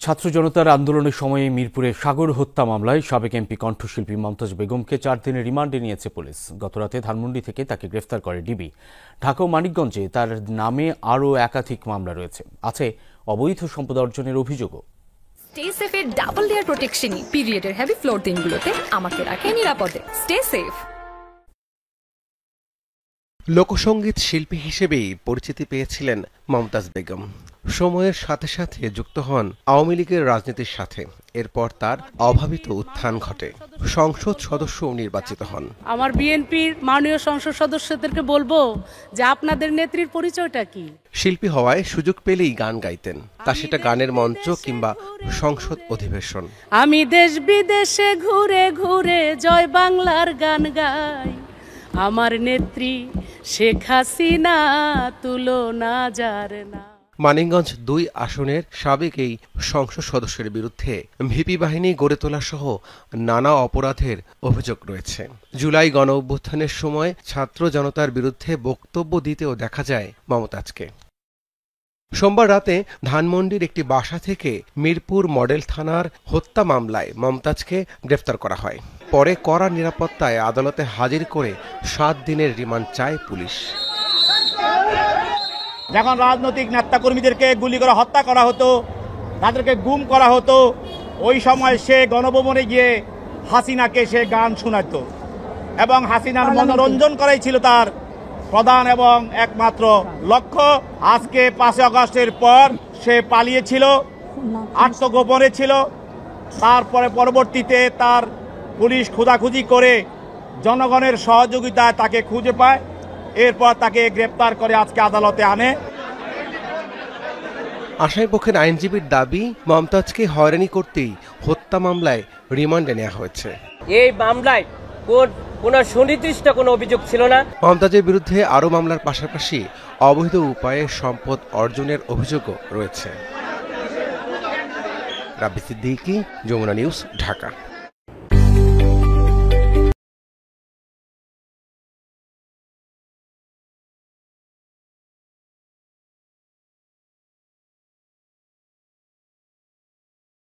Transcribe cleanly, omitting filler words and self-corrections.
ছাত্র জনতার আন্দোলনের সময়ে মিরপুরে সাগর হত্যা মামলায় সাবেক এমপি কণ্ঠশিল্পী মমতাজ বেগমকে 4 দিনের রিমান্ডে নিয়েছে পুলিশ। গতরাতে ধানমন্ডি থেকে তাকে গ্রেফতার করে ডিবি। ঢাকা ও মানিকগঞ্জে তার নামে আরও একাধিক মামলা রয়েছে। আছে অবৈধ সম্পদ অর্জনের অভিযোগও। স্টে সেফের ডাবল লেয়ার প্রোটেকশনই পিরিয়ডের হেভি ফ্লোর দিনগুলোতে আমাকে রাখে নিরাপদে। Stay safe. লোকসঙ্গীত শিল্পী হিসেবেই পরিচিতি পেয়েছিলেন মমতাজ বেগম। সময়ের সাথে সাথে যুক্ত হন আওয়ামী লীগের রাজনীতির সাথে। এরপর তার অভাবিত উত্থান ঘটে, সংসদ সদস্য নির্বাচিত হন। আমার বিএনপির মাননীয় সংসদ সদস্যদেরকে বলবো যে আপনাদের নেত্রীর পরিচয়টা কি। শিল্পী হওয়ায় সুযোগ পেলেই গান গাইতেন, তা সেটা গানের মঞ্চ কিংবা সংসদ অধিবেশন। আমি দেশ বিদেশে ঘুরে ঘুরে জয় বাংলার গান গাই, আমার নেত্রী শেখ হাসিনা তুলনা যার না। মানিকগঞ্জ 2 আসনের সাবেক এই সংসদ সদস্যের বিরুদ্ধে ভিপি বাহিনী গড়ে তোলা সহ নানা অপরাধের অভিযোগ রয়েছে। জুলাই গণ অভ্যুত্থানের সময় ছাত্র জনতার বিরুদ্ধে বক্তব্য দিতেও দেখা যায় মমতাজকে। সোমবার রাতে ধানমন্ডির একটি বাসা থেকে মিরপুর মডেল থানার হত্যা মামলায় মমতাজকে গ্রেফতার করা হয়। পরে কড়া নিরাপত্তায় আদালতে হাজির করে 7 দিনের রিমান্ড চায় পুলিশ। যখন রাজনৈতিক নেতাকর্মীদেরকে গুলি করে হত্যা করা হতো, তাদেরকে গুম করা হতো, ওই সময় সে গণভবনে গিয়ে হাসিনাকে সে গান শোনাতো এবং হাসিনার মনোরঞ্জন করাই ছিল তার প্রধান এবং একমাত্র লক্ষ্য। আজকে 5 আগস্টের পর সে পালিয়েছিল, আত্মগোপনে ছিল। তারপরে পরবর্তীতে তার পুলিশ খোঁজাখুঁজি করে জনগণের সহযোগিতায় তাকে খুঁজে পায়, এরপর তাকে গ্রেপ্তার করে আজকে আদালতে আনে। আসামি পক্ষের আইনজীবীর দাবি, মমতাজকে হয়রানি করতেই হত্যা মামলায় রিমান্ডে নেওয়া হয়েছে। এই মামলায় কোনো সুনির্দিষ্ট কোনো অভিযোগ ছিল না। মমতাজের বিরুদ্ধে আরও মামলার পাশাপাশি অবৈধ উপায়ে সম্পদ অর্জনের অভিযোগও রয়েছে। রাব্বি সিদ্দিকী, যমুনা নিউজ, ঢাকা।